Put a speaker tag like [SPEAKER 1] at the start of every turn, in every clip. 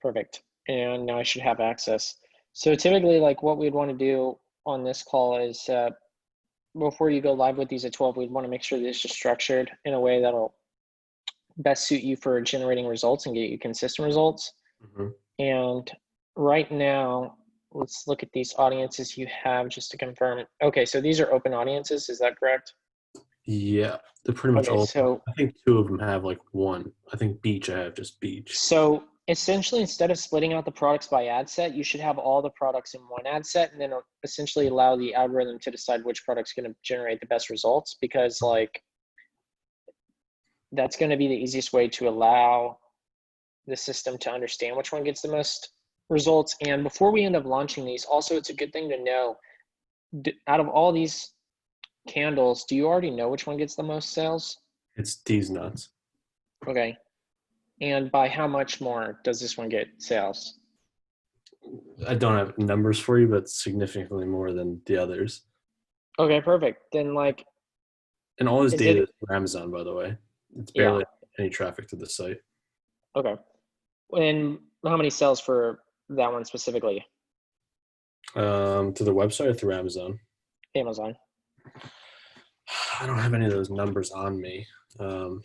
[SPEAKER 1] Perfect. And now I should have access. So typically, like what we'd want to do on this call is before you go live with these at 12, we'd want to make sure this is structured in a way that'll best suit you for generating results and get you consistent results. And right now, let's look at these audiences you have just to confirm. Okay, so these are open audiences, is that correct?
[SPEAKER 2] Yeah, they're pretty much
[SPEAKER 1] Okay,
[SPEAKER 2] all.
[SPEAKER 1] so
[SPEAKER 2] I think 2 of them have like one. I think beach. I have just beach.
[SPEAKER 1] So essentially, instead of splitting out the products by ad set, you should have all the products in one ad set and then essentially allow the algorithm to decide which product's going to generate the best results, because like that's going to be the easiest way to allow the system to understand which one gets the most results. And before we end up launching these, also it's a good thing to know, out of all these candles, do you already know which one gets the most sales?
[SPEAKER 2] It's these nuts.
[SPEAKER 1] Okay. And by how much more does this one get sales?
[SPEAKER 2] I don't have numbers for you, but significantly more than the others.
[SPEAKER 1] Okay, perfect. Then like,
[SPEAKER 2] And all this
[SPEAKER 1] is
[SPEAKER 2] data
[SPEAKER 1] it,
[SPEAKER 2] is from Amazon, by the way. It's
[SPEAKER 1] yeah,
[SPEAKER 2] barely any traffic to the site.
[SPEAKER 1] okay. And how many sales for that one specifically?
[SPEAKER 2] To the website or through Amazon?
[SPEAKER 1] Amazon.
[SPEAKER 2] I don't have any of those numbers on me.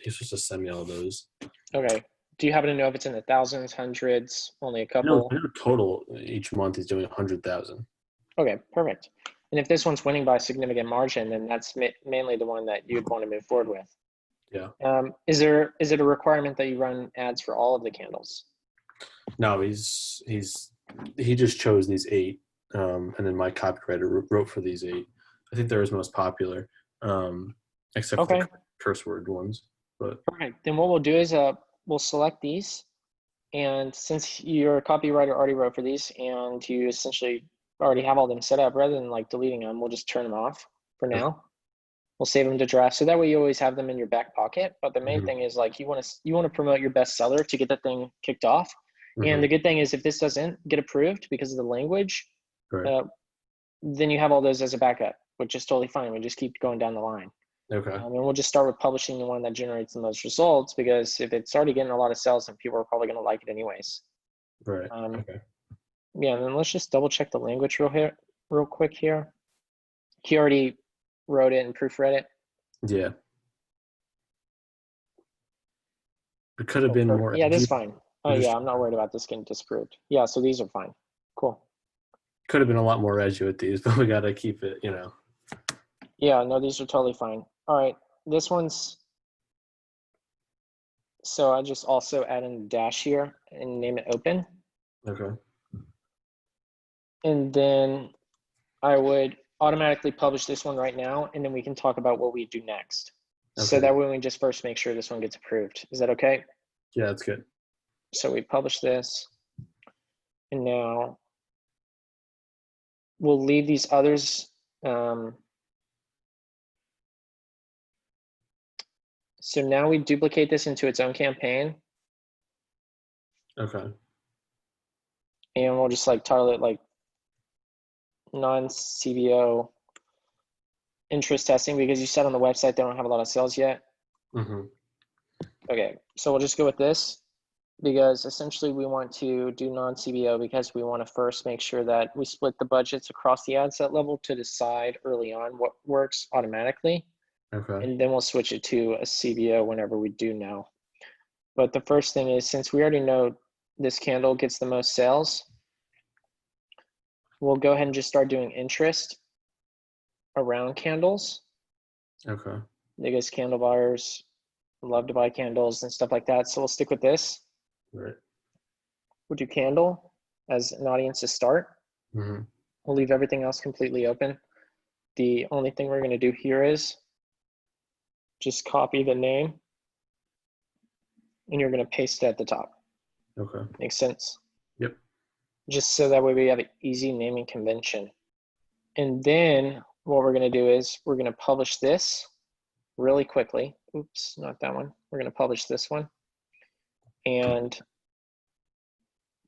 [SPEAKER 2] He's supposed to send me all those.
[SPEAKER 1] Okay. Do you happen to know if it's in the thousands, hundreds, only a
[SPEAKER 2] I know
[SPEAKER 1] couple?
[SPEAKER 2] total each month he's doing 100,000.
[SPEAKER 1] Okay, perfect. And if this one's winning by a significant margin, then that's mainly the one that you'd want to move forward with.
[SPEAKER 2] Yeah.
[SPEAKER 1] Is it a requirement that you run ads for all of the candles?
[SPEAKER 2] No, he just chose these 8, and then my copywriter wrote for these 8. I think they're his most popular, except for
[SPEAKER 1] Okay,
[SPEAKER 2] the curse word ones. But
[SPEAKER 1] perfect. Then what we'll do is we'll select these. And since your copywriter already wrote for these and you essentially already have all them set up, rather than like deleting them, we'll just turn them off for
[SPEAKER 2] okay.
[SPEAKER 1] now. We'll save them to draft. So that way you always have them in your back pocket. But the main
[SPEAKER 2] Mhm.
[SPEAKER 1] thing is like you want to promote your best seller to get that thing kicked off. And the good thing is if this doesn't get approved because of the language,
[SPEAKER 2] Right.
[SPEAKER 1] uh, then you have all those as a backup, which is totally fine. We just keep going down the line.
[SPEAKER 2] Okay.
[SPEAKER 1] And we'll just start with publishing the one that generates the most results, because if it's already getting a lot of sales, then people are probably going to like it anyways.
[SPEAKER 2] Right.
[SPEAKER 1] Um,
[SPEAKER 2] Okay.
[SPEAKER 1] yeah, and then let's just double check the language real quick here. He already wrote it and proofread it.
[SPEAKER 2] Yeah. It could have been more
[SPEAKER 1] Yeah, this
[SPEAKER 2] edgy.
[SPEAKER 1] is fine. Oh yeah, I'm not worried about this getting disproved. Yeah, so these are fine. Cool.
[SPEAKER 2] Could have been a lot more edgy with these, but we got to keep it,
[SPEAKER 1] Yeah, no, these are totally fine. All right, this one's, so I just also add in the dash here and name it open.
[SPEAKER 2] Okay.
[SPEAKER 1] And then I would automatically publish this one right now, and then we can talk about what we do next. So
[SPEAKER 2] Okay.
[SPEAKER 1] that way we just first make sure this one gets approved. Is that okay?
[SPEAKER 2] Yeah, that's good.
[SPEAKER 1] So we publish this, and now we'll leave these others. So now we duplicate this into its own campaign,
[SPEAKER 2] Okay.
[SPEAKER 1] and we'll just like title it like non-CBO interest testing, because you said on the website they don't have a lot of sales yet. Okay, so we'll just go with this, because essentially we want to do non-CBO because we want to first make sure that we split the budgets across the ad set level to decide early on what works automatically.
[SPEAKER 2] Okay.
[SPEAKER 1] And then we'll switch it to a CBO whenever we do know. But the first thing is, since we already know this candle gets the most sales, we'll go ahead and just start doing interest around candles,
[SPEAKER 2] Okay.
[SPEAKER 1] because candle buyers love to buy candles and stuff like that. So we'll stick with this.
[SPEAKER 2] Right.
[SPEAKER 1] We'll do candle as an audience to start.
[SPEAKER 2] Mm-hmm.
[SPEAKER 1] We'll leave everything else completely open. The only thing we're going to do here is just copy the name, and you're going to paste it at the top.
[SPEAKER 2] Okay.
[SPEAKER 1] Makes sense?
[SPEAKER 2] Yep.
[SPEAKER 1] Just so that way we have an easy naming convention. And then what we're going to do is we're going to publish this really quickly. Oops, not that one. We're going to publish this one. And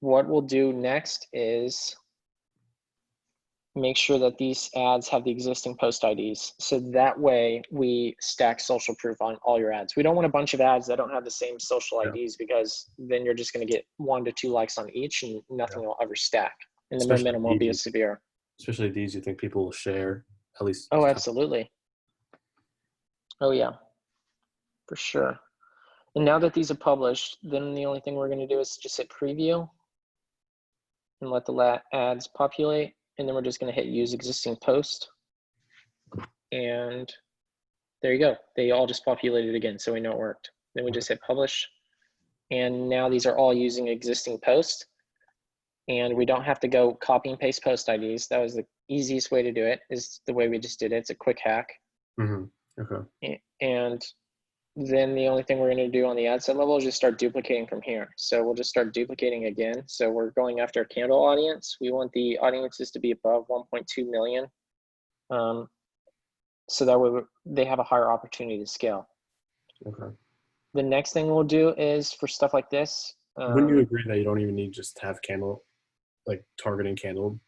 [SPEAKER 1] what we'll do next is make sure that these ads have the existing post IDs. So that way we stack social proof on all your ads. We don't want a bunch of ads that don't have the same social
[SPEAKER 2] Yeah.
[SPEAKER 1] IDs, because then you're just going to get 1 to 2 likes on each and nothing will ever stack. And the
[SPEAKER 2] Especially
[SPEAKER 1] momentum will be as severe.
[SPEAKER 2] Especially these you think people will share at least.
[SPEAKER 1] Oh, absolutely. Oh, yeah, for sure. And now that these are published, then the only thing we're going to do is just hit preview and let the ads populate. And then we're just going to hit use existing post. And there you go. They all just populated again, so we know it worked. Then we just hit publish. And now these are all using existing posts. And we don't have to go copy and paste post IDs. That was the easiest way to do it, is the way we just did it. It's a quick hack.
[SPEAKER 2] Okay.
[SPEAKER 1] And then the only thing we're going to do on the ad set level is just start duplicating from here. So we'll just start duplicating again. So we're going after a candle audience. We want the audiences to be above 1.2 million. So that way they have a higher opportunity to scale.
[SPEAKER 2] Okay.
[SPEAKER 1] The next thing we'll do is for stuff like this.
[SPEAKER 2] Wouldn't you agree that you don't even need just to have candle, like targeting candle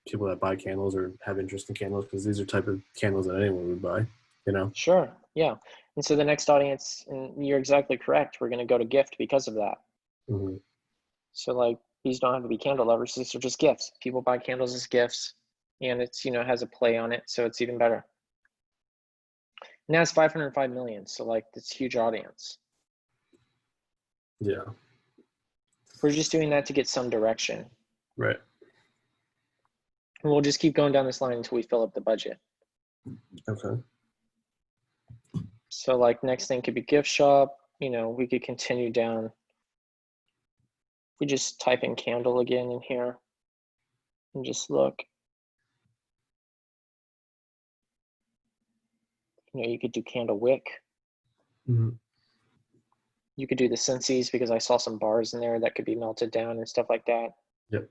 [SPEAKER 2] people that buy candles or have interest in candles, because these are type of candles that anyone would buy, you know?
[SPEAKER 1] Sure, yeah. And so the next audience, and you're exactly correct, we're going to go to gift because of that.
[SPEAKER 2] Mm-hmm.
[SPEAKER 1] So like these don't have to be candle lovers. These are just gifts. People buy candles as gifts, and it's, you know, has a play on it, so it's even better. Now it's 505 million, so like it's huge audience.
[SPEAKER 2] Yeah.
[SPEAKER 1] We're just doing that to get some direction.
[SPEAKER 2] Right.
[SPEAKER 1] And we'll just keep going down this line until we fill up the budget.
[SPEAKER 2] Okay.
[SPEAKER 1] So like next thing could be gift shop. You know, we could continue down. We just type in candle again in here and just look. You know, you could do candle wick.
[SPEAKER 2] Mm-hmm.
[SPEAKER 1] You could do the Sensies, because I saw some bars in there that could be melted down and stuff like that.
[SPEAKER 2] Yep.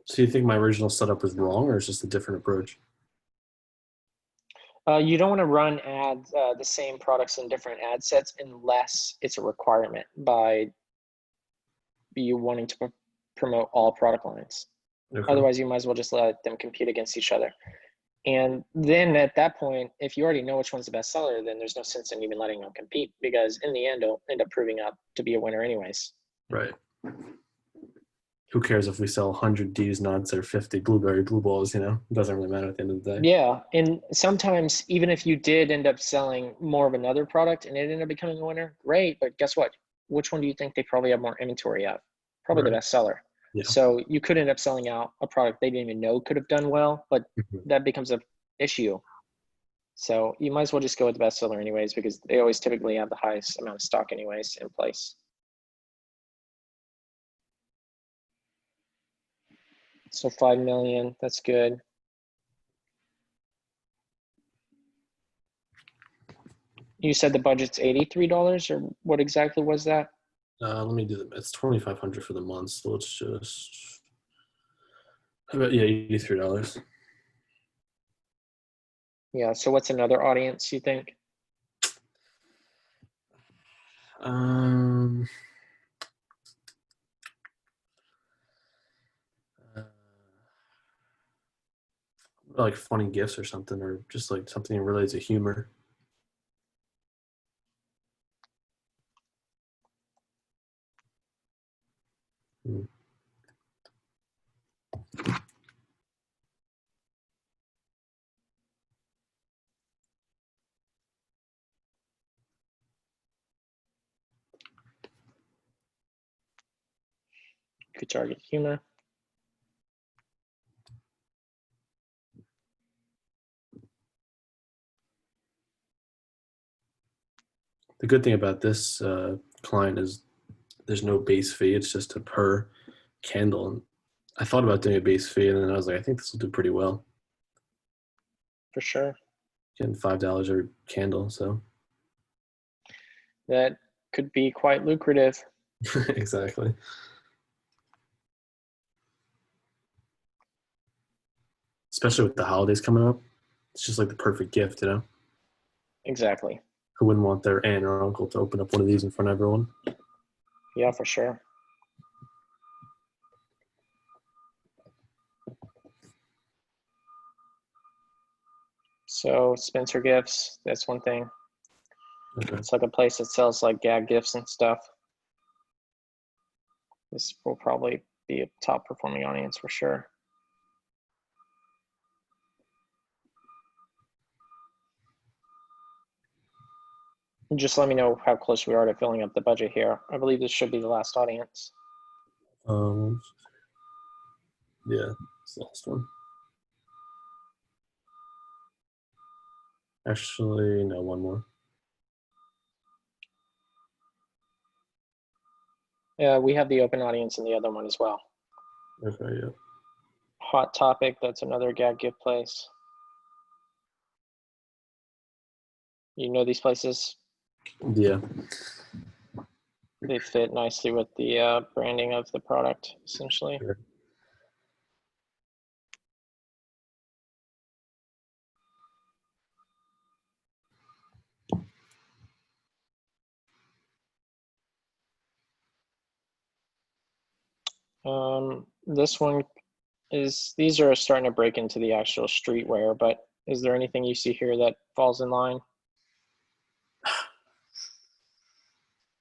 [SPEAKER 2] So you think my original setup was wrong, or is just a different approach?
[SPEAKER 1] You don't want to run ads, the same products in different ad sets, unless it's a requirement by you wanting to promote all product lines.
[SPEAKER 2] Okay.
[SPEAKER 1] Otherwise, you might as well just let them compete against each other. And then at that point, if you already know which one's the best seller, then there's no sense in even letting them compete, because in the end, it'll end up proving up to be a winner anyways.
[SPEAKER 2] Right. Who cares if we sell 100 D's nuts or 50 blueberry blue balls, you know? It doesn't really matter at the end of the day.
[SPEAKER 1] Yeah, and sometimes even if you did end up selling more of another product and it ended up becoming a winner, great, but guess what? Which one do you think they probably have more inventory of? Probably the
[SPEAKER 2] Right.
[SPEAKER 1] best seller.
[SPEAKER 2] Yeah.
[SPEAKER 1] So you could end up selling out a product they didn't even know could have done well, but
[SPEAKER 2] Mm-hmm.
[SPEAKER 1] that becomes an issue. So you might as well just go with the best seller anyways, because they always typically have the highest amount of stock anyways in place. So 5 million, that's good. You said the budget's $83, or what exactly was that?
[SPEAKER 2] Let me do the. It's $2,500 for the month, so let's just. How about, yeah, $83.
[SPEAKER 1] Yeah, so what's another audience you think?
[SPEAKER 2] Um. uh, like funny gifts or something, or just like something related to humor. Hmm.
[SPEAKER 1] Could target humor.
[SPEAKER 2] The good thing about this client is there's no base fee. It's just a per candle. And I thought about doing a base fee, and then I was like, I think this will do pretty well.
[SPEAKER 1] For sure.
[SPEAKER 2] Getting $5 every candle, so
[SPEAKER 1] That could be quite lucrative.
[SPEAKER 2] exactly. Especially with the holidays coming up, it's just like the perfect gift, you know.
[SPEAKER 1] Exactly.
[SPEAKER 2] Who wouldn't want their aunt or uncle to open up one of these in front of everyone?
[SPEAKER 1] Yeah, for sure. So Spencer Gifts, that's one thing.
[SPEAKER 2] Okay.
[SPEAKER 1] It's like a place that sells like gag gifts and stuff. This will probably be a top performing audience for sure. Just let me know how close we are to filling up the budget here. I believe this should be the last audience.
[SPEAKER 2] Um, yeah, it's the last one. Actually, no, one more.
[SPEAKER 1] Yeah, we have the open audience in the other one as well.
[SPEAKER 2] Okay, yeah.
[SPEAKER 1] Hot Topic, that's another gag gift place. You know these places?
[SPEAKER 2] Yeah.
[SPEAKER 1] They fit nicely with the branding of the product, essentially.
[SPEAKER 2] Sure.
[SPEAKER 1] This one is, these are starting to break into the actual streetwear, but is there anything you see here that falls in line?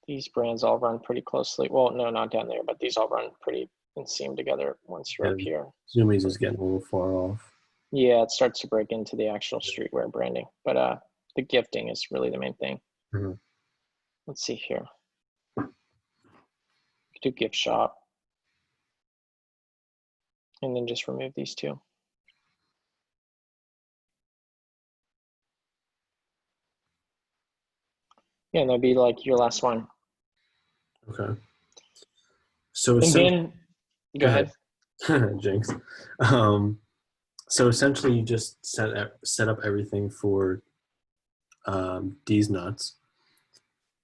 [SPEAKER 1] These brands all run pretty closely. Well, no, not down there, but these all run pretty and seam together once you're
[SPEAKER 2] Yeah,
[SPEAKER 1] up here.
[SPEAKER 2] Zumiez is getting a little far off.
[SPEAKER 1] Yeah, it starts to break into the actual streetwear branding, but the gifting is really the main thing.
[SPEAKER 2] Mm-hmm.
[SPEAKER 1] Let's see here. Do gift shop. And then just remove these two. Yeah, and that'd be like your last one.
[SPEAKER 2] Okay. So
[SPEAKER 1] And
[SPEAKER 2] essentially,
[SPEAKER 1] then, go ahead.
[SPEAKER 2] Jinx. So essentially, you just set up everything for D's nuts,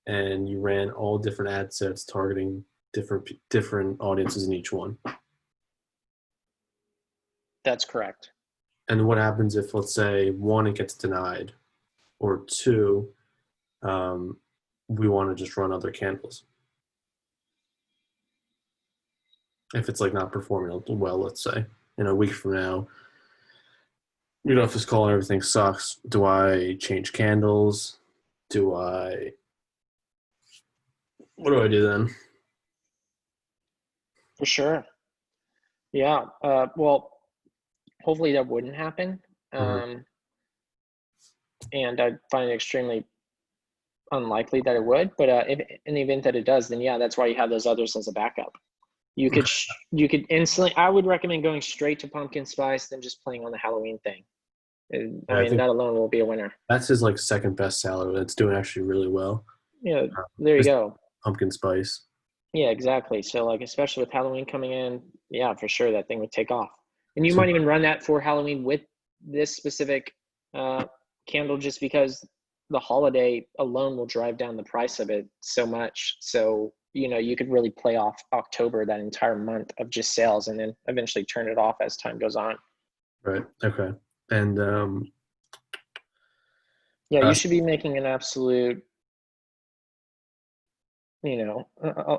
[SPEAKER 2] and you ran all different ad sets targeting different audiences in each one.
[SPEAKER 1] That's correct.
[SPEAKER 2] And what happens if, let's say, one, it gets denied, or two, um, we want to just run other candles? If it's like not performing well, let's say, in a week from now, you know, if this call and everything sucks, do I change candles? What do I do then?
[SPEAKER 1] For sure. Yeah. Well, hopefully that wouldn't happen.
[SPEAKER 2] Mm-hmm.
[SPEAKER 1] And I find it extremely unlikely that it would. But if in the event that it does, then yeah, that's why you have those others as a backup. You could instantly. I would recommend going straight to pumpkin spice than just playing on the Halloween thing. I
[SPEAKER 2] Yeah, I
[SPEAKER 1] mean,
[SPEAKER 2] think
[SPEAKER 1] that alone will be a winner.
[SPEAKER 2] that's his like second best seller. That's doing actually really well.
[SPEAKER 1] Yeah, there you
[SPEAKER 2] Is
[SPEAKER 1] go.
[SPEAKER 2] pumpkin spice.
[SPEAKER 1] Yeah, exactly. So like, especially with Halloween coming in, yeah, for sure that thing would take off. And you
[SPEAKER 2] So
[SPEAKER 1] might even run that for Halloween with this specific uh, candle, just because the holiday alone will drive down the price of it so much. So you know, you could really play off October, that entire month of just sales, and then eventually turn it off as time goes on.
[SPEAKER 2] right, okay, and
[SPEAKER 1] Yeah,
[SPEAKER 2] uh,
[SPEAKER 1] you should be making an absolute, you know,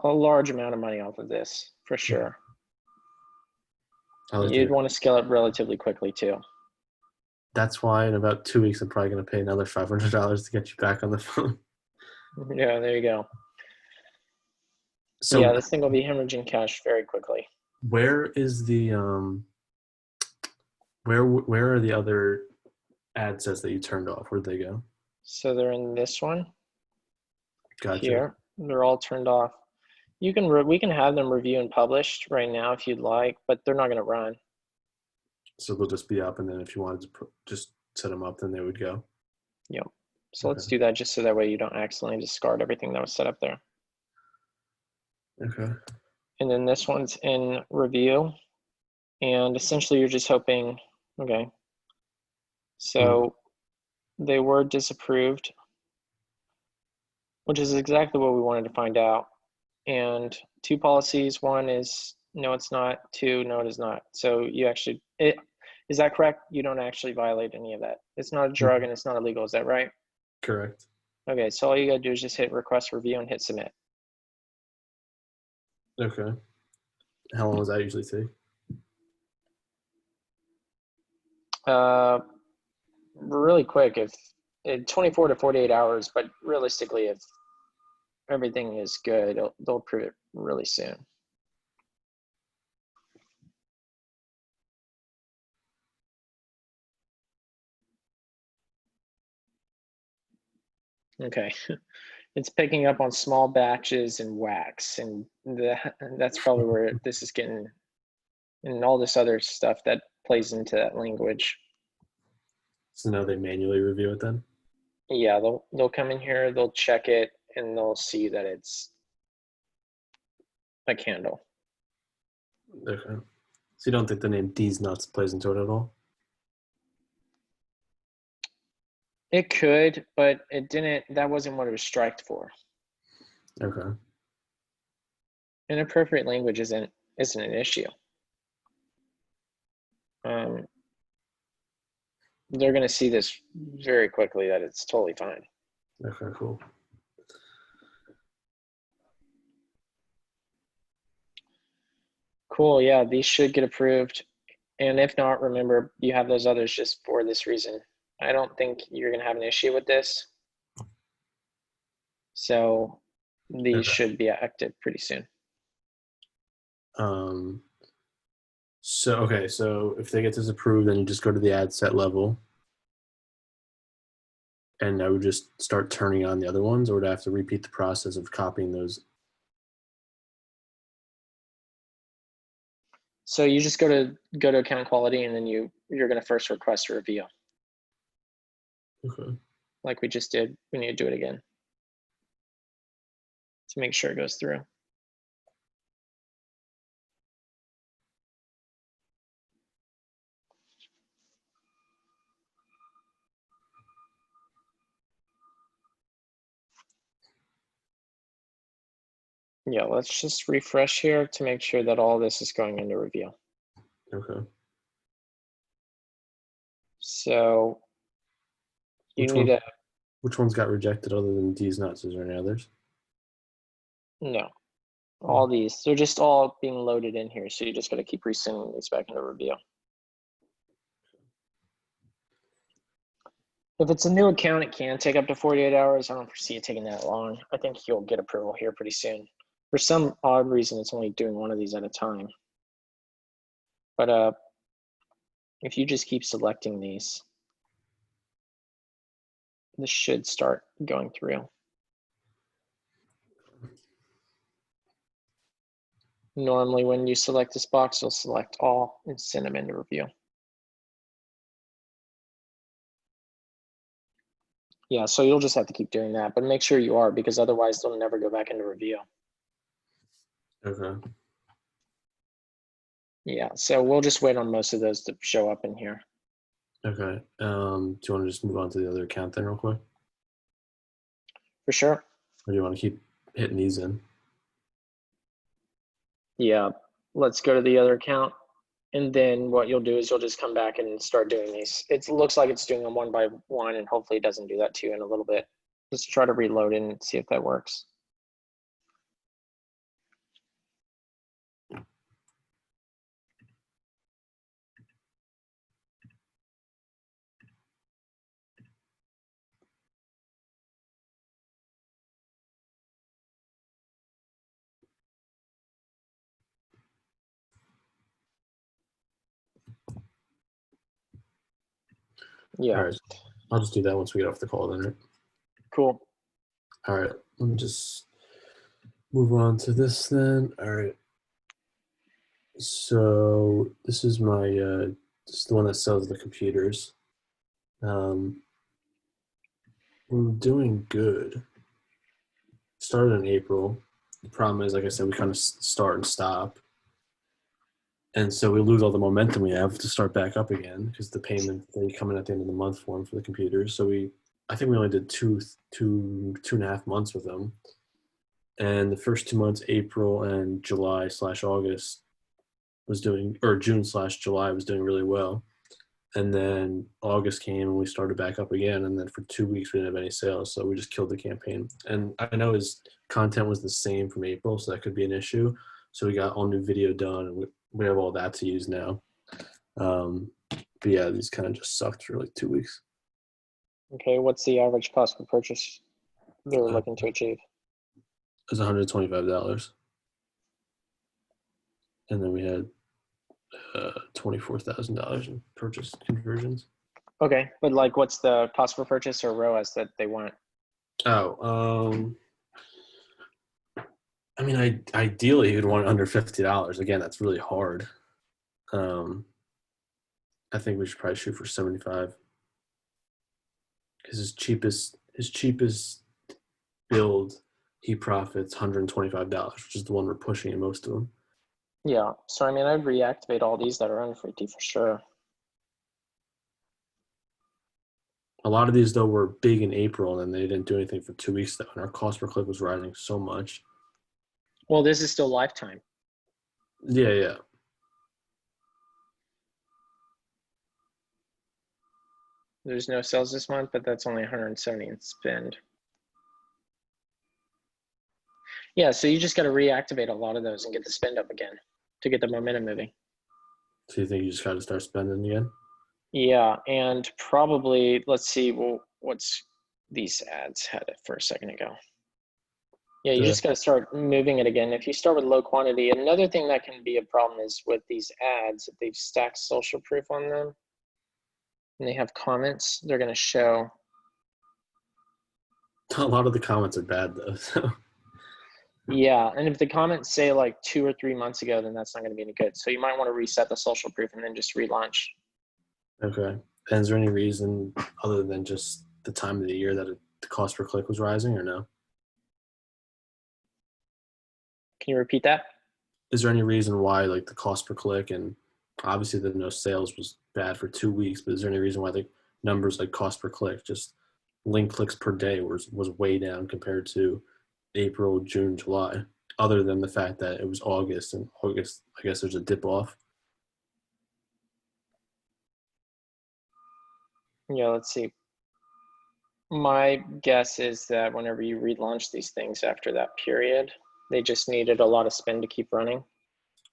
[SPEAKER 1] a large amount of money off of this for sure.
[SPEAKER 2] I like to.
[SPEAKER 1] You'd want to scale up relatively quickly too.
[SPEAKER 2] That's why in about 2 weeks I'm probably going to pay another $500 to get you back on the phone.
[SPEAKER 1] Yeah, there you go.
[SPEAKER 2] So
[SPEAKER 1] Yeah, this thing will be hemorrhaging cash very quickly.
[SPEAKER 2] where is the where are the other ad sets that you turned off? Where'd they go?
[SPEAKER 1] So they're in this one
[SPEAKER 2] Gotcha.
[SPEAKER 1] here. They're all turned off. You can we can have them review and published right now if you'd like, but they're not going to run.
[SPEAKER 2] So they'll just be up, and then if you wanted to just set them up, then they would go.
[SPEAKER 1] Yep. So
[SPEAKER 2] Okay.
[SPEAKER 1] let's do that just so that way you don't accidentally discard everything that was set up there.
[SPEAKER 2] Okay.
[SPEAKER 1] And then this one's in review, and essentially you're just hoping, okay, so they were disapproved, which is exactly what we wanted to find out. And two policies, one is no, it's not, two, no, it is not. So you actually, is that correct? You don't actually violate any of that. It's not a drug and it's not illegal, is that right?
[SPEAKER 2] Correct.
[SPEAKER 1] Okay, so all you gotta do is just hit request review and hit submit.
[SPEAKER 2] Okay. How long does that usually take?
[SPEAKER 1] Uh, really quick, if 24 to 48 hours, but realistically, if everything is good, they'll approve it really soon. Okay. It's picking up on small batches and wax, and that's probably where this is getting, and all this other stuff that plays into that language.
[SPEAKER 2] So now they manually review it then?
[SPEAKER 1] Yeah, they'll come in here, they'll check it, and they'll see that it's a candle.
[SPEAKER 2] Okay. So you don't think the name D's Nuts plays into it at all?
[SPEAKER 1] It could, but it didn't. That wasn't what it was striked for.
[SPEAKER 2] Okay.
[SPEAKER 1] Inappropriate language isn't an issue. They're going to see this very quickly that it's totally fine.
[SPEAKER 2] Okay, cool.
[SPEAKER 1] Cool. Yeah, these should get approved. And if not, remember, you have those others just for this reason. I don't think you're going to have an issue with this. So these
[SPEAKER 2] Okay.
[SPEAKER 1] should be active pretty soon.
[SPEAKER 2] Um, so if they get this approved, then you just go to the ad set level, and I would just start turning on the other ones, or would I have to repeat the process of copying those?
[SPEAKER 1] So you just go to account quality, and then you're going to first request a review.
[SPEAKER 2] Okay.
[SPEAKER 1] Like we just did. We need to do it again to make sure it goes through. Yeah, let's just refresh here to make sure that all this is going into review.
[SPEAKER 2] Okay.
[SPEAKER 1] So you need to,
[SPEAKER 2] Which ones got rejected other than D's Nuts? Is there any others?
[SPEAKER 1] no, all these, they're just all being loaded in here. So you just got to keep resending these back into review. If it's a new account, it can take up to 48 hours. I don't foresee it taking that long. I think you'll get approval here pretty soon. For some odd reason, it's only doing one of these at a time. But if you just keep selecting these, this should start going through. Normally, when you select this box, you'll select all and send them into review. Yeah, so you'll just have to keep doing that, but make sure you are, because otherwise they'll never go back into review.
[SPEAKER 2] Okay.
[SPEAKER 1] Yeah, so we'll just wait on most of those to show up in here.
[SPEAKER 2] Okay. Do you want to just move on to the other account then real quick?
[SPEAKER 1] For sure.
[SPEAKER 2] Or do you want to keep hitting these in?
[SPEAKER 1] Yeah, let's go to the other account. And then what you'll do is you'll just come back and start doing these. It looks like it's doing them one by one, and hopefully it doesn't do that to you in a little bit. Just try to reload it and see if that works. Yeah.
[SPEAKER 2] All right. I'll just do that once we get off the call then, right?
[SPEAKER 1] Cool.
[SPEAKER 2] All right. Let me just move on to this then. All right. So this is my this is the one that sells the computers. We're doing good. Started in April. The problem is, like I said, we kind of start and stop. And so we lose all the momentum we have to start back up again because the payment they come in at the end of the month for them for the computers. So I think we only did two and a half months with them. And the first 2 months, April and July/August was doing, or June/July was doing really well. And then August came and we started back up again. And then for 2 weeks, we didn't have any sales. So we just killed the campaign. And I know his content was the same from April, so that could be an issue. So we got all new video done, and we have all that to use now. But yeah, these kind of just sucked for like 2 weeks.
[SPEAKER 1] Okay, what's the average cost per purchase they're
[SPEAKER 2] It
[SPEAKER 1] looking to achieve?
[SPEAKER 2] was $125, and then we had $24,000 in purchase conversions.
[SPEAKER 1] Okay, but like what's the cost per purchase or ROAS that they want?
[SPEAKER 2] Oh, I mean, ideally you'd want under $50. Again, that's really hard. Um, I think we should probably shoot for 75 because his cheapest build he profits $125, which is the one we're pushing in most of them.
[SPEAKER 1] Yeah, so I mean, I'd reactivate all these that are unfreaky for sure.
[SPEAKER 2] A lot of these though were big in April, and they didn't do anything for 2 weeks though, and our cost per click was rising so much.
[SPEAKER 1] Well, this is still lifetime.
[SPEAKER 2] Yeah, yeah.
[SPEAKER 1] There's no sales this month, but that's only 170 in spend. Yeah, so you just got to reactivate a lot of those and get the spend up again to get the momentum moving.
[SPEAKER 2] So you think you just got to start spending again?
[SPEAKER 1] Yeah, and probably, let's see, well, what's these ads had it for a second ago. Yeah, you just got to start moving it again. If you start with low quantity, another thing that can be a problem is with these ads, if they've stacked social proof on them and they have comments, they're going to show.
[SPEAKER 2] A lot of the comments are bad though. So.
[SPEAKER 1] Yeah, and if the comments say like 2 or 3 months ago, then that's not going to be any good. So you might want to reset the social proof and then just relaunch.
[SPEAKER 2] Okay. And is there any reason other than just the time of the year that the cost per click was rising, or no?
[SPEAKER 1] Can you repeat that?
[SPEAKER 2] Is there any reason why like the cost per click, and obviously the no sales was bad for 2 weeks, but is there any reason why the numbers like cost per click, just link clicks per day was way down compared to April, June, July, other than the fact that it was August, and August, I guess there's a dip off.
[SPEAKER 1] Yeah, let's see. My guess is that whenever you relaunch these things after that period, they just needed a lot of spend to keep running.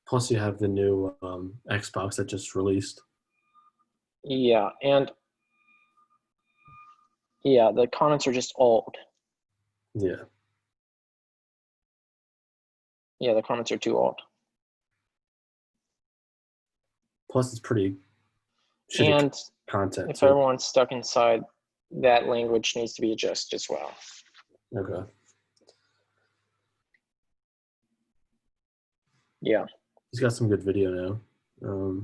[SPEAKER 2] Plus you have the new Xbox that just released.
[SPEAKER 1] Yeah, and yeah, the comments are just old.
[SPEAKER 2] Yeah.
[SPEAKER 1] Yeah, the comments are too old.
[SPEAKER 2] Plus it's pretty shitty
[SPEAKER 1] And
[SPEAKER 2] content
[SPEAKER 1] if
[SPEAKER 2] too.
[SPEAKER 1] everyone's stuck inside, that language needs to be adjusted as well.
[SPEAKER 2] Okay.
[SPEAKER 1] Yeah.
[SPEAKER 2] He's got some good video now.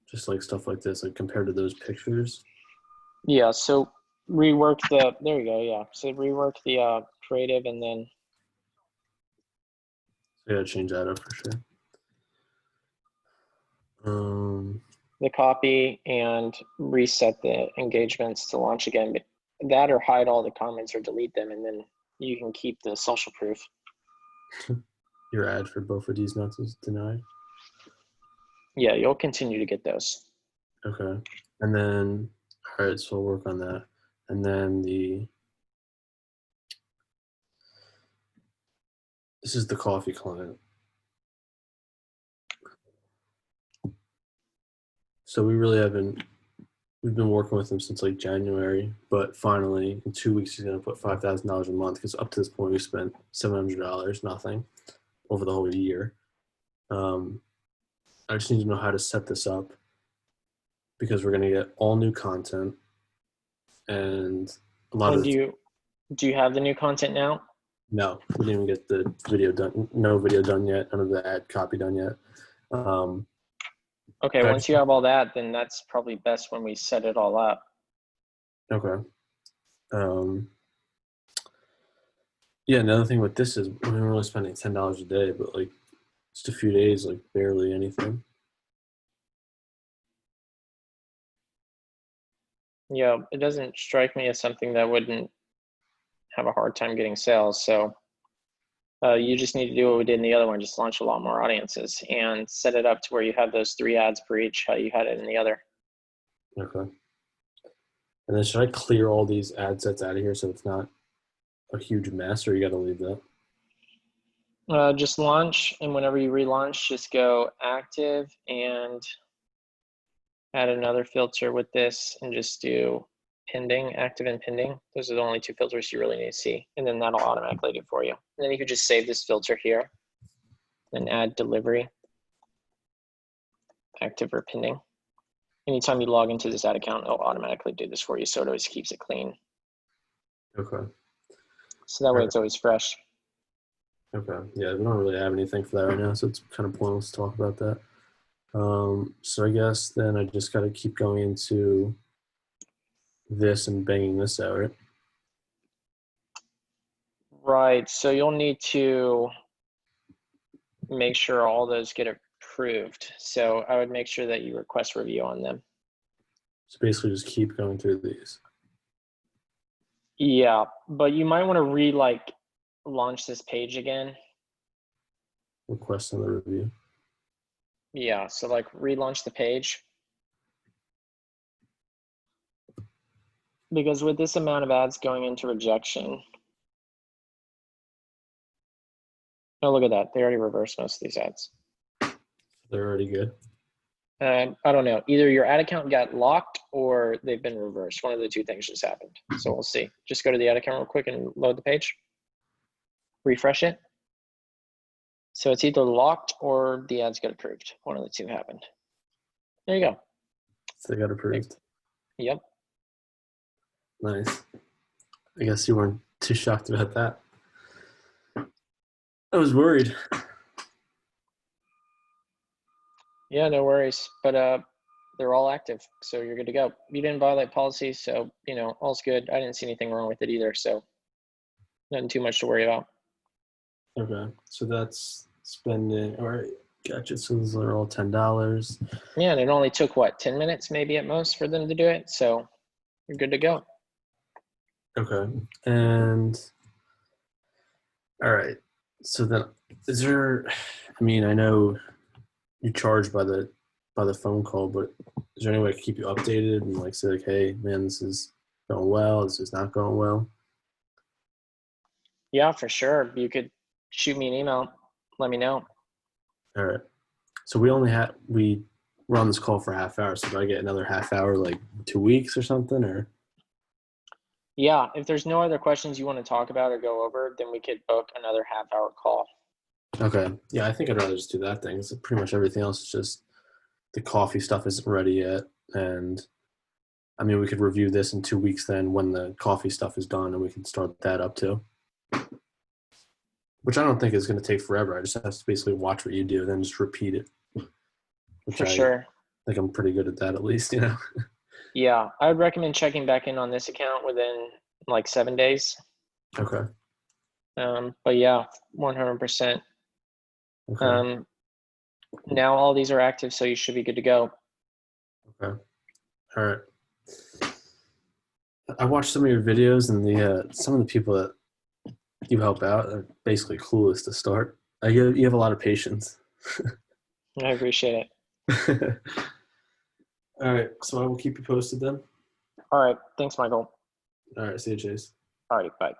[SPEAKER 2] Just like stuff like this, like compared to those pictures.
[SPEAKER 1] Yeah, so rework the, there you go, yeah. So rework the creative and then
[SPEAKER 2] So I gotta change that up for sure.
[SPEAKER 1] the copy and reset the engagements to launch again. But that or hide all the comments or delete them, and then you can keep the social proof.
[SPEAKER 2] Your ad for both of these nuts is denied.
[SPEAKER 1] Yeah, you'll continue to get those.
[SPEAKER 2] Okay. And then, all right, so we'll work on that. And then this is the coffee client. So we really haven't, we've been working with him since like January, but finally in 2 weeks he's gonna put $5,000 a month, because up to this point we spent $700, nothing, over the whole year. I just need to know how to set this up, because we're gonna get all new content, and a lot
[SPEAKER 1] And
[SPEAKER 2] of
[SPEAKER 1] do you have the new content now?
[SPEAKER 2] no, we didn't even get the video done. No video done yet. None of the ad copy done yet.
[SPEAKER 1] Okay, once you have all that, then that's probably best when we set it all up.
[SPEAKER 2] Okay. Yeah, another thing with this is we're really spending $10 a day, but like just a few days, like barely anything.
[SPEAKER 1] Yeah, it doesn't strike me as something that wouldn't have a hard time getting sales. So you just need to do what we did in the other one, just launch a lot more audiences and set it up to where you have those 3 ads per each, how you had it in the other.
[SPEAKER 2] Okay. And then should I clear all these ad sets out of here so it's not a huge mess, or you got to leave that?
[SPEAKER 1] Just launch, and whenever you relaunch, just go active and add another filter with this and just do pending, active and pending. Those are the only two filters you really need to see. And then that'll automatically do it for you. And then you can just save this filter here and add delivery, active or pending. Anytime you log into this ad account, it'll automatically do this for you. So it always keeps it clean.
[SPEAKER 2] Okay.
[SPEAKER 1] So that way it's always fresh.
[SPEAKER 2] Okay. Yeah, we don't really have anything for that right now, so it's kind of pointless to talk about that. So I guess then I just got to keep going into this and banging this out, right?
[SPEAKER 1] Right. So you'll need to make sure all those get approved. So I would make sure that you request review on them.
[SPEAKER 2] So basically just keep going through these.
[SPEAKER 1] Yeah, but you might want to launch this page again.
[SPEAKER 2] Request another review.
[SPEAKER 1] Yeah, so relaunch the page. Because with this amount of ads going into rejection, oh, look at that. They already reversed most of these ads.
[SPEAKER 2] They're already good.
[SPEAKER 1] I don't know. Either your ad account got locked or they've been reversed. One of the two things just happened. So we'll see. Just go to the ad account real quick and load the page. Refresh it. So it's either locked or the ads got approved. One of the two happened. There you go.
[SPEAKER 2] So they got approved.
[SPEAKER 1] Yep.
[SPEAKER 2] Nice. I guess you weren't too shocked about that. I was worried.
[SPEAKER 1] Yeah, no worries. But they're all active, so you're good to go. You didn't violate policy, so all's good. I didn't see anything wrong with it either, so nothing too much to worry about.
[SPEAKER 2] Okay, so that's spending. All right, gotcha. So those are all $10.
[SPEAKER 1] Yeah, and it only took what, 10 minutes maybe at most for them to do it, so you're good to go.
[SPEAKER 2] Okay, and all right. So then, is there? I mean, I know you charge by the phone call, but is there any way to keep you updated and say hey, man, this is going well, this is not going well?
[SPEAKER 1] Yeah, for sure. You could shoot me an email. Let me know.
[SPEAKER 2] All right. So we're on this call for a half hour. So do I get another half hour, 2 weeks or something, or?
[SPEAKER 1] Yeah, if there's no other questions you want to talk about or go over, then we could book another half-hour call.
[SPEAKER 2] Okay. Yeah, I think I'd rather just do that thing. It's pretty much everything else is just the coffee stuff isn't ready yet. And I mean, we could review this in 2 weeks then when the coffee stuff is done and we can start that up too. Which I don't think is going to take forever. I just have to basically watch what you do and then just repeat it.
[SPEAKER 1] For sure.
[SPEAKER 2] I think I'm pretty good at that at least,
[SPEAKER 1] Yeah, I would recommend checking back in on this account within 7 days.
[SPEAKER 2] Okay.
[SPEAKER 1] But yeah, 100%.
[SPEAKER 2] Okay.
[SPEAKER 1] Now all these are active, so you should be good to go.
[SPEAKER 2] Okay. All right. I watched some of your videos, and some of the people that you help out are basically clueless to start. You have a lot of patience.
[SPEAKER 1] I appreciate
[SPEAKER 2] it. All right, so I will keep you posted then.
[SPEAKER 1] All right, thanks, Michael.
[SPEAKER 2] All right, see you, Chase.
[SPEAKER 1] All right, bye.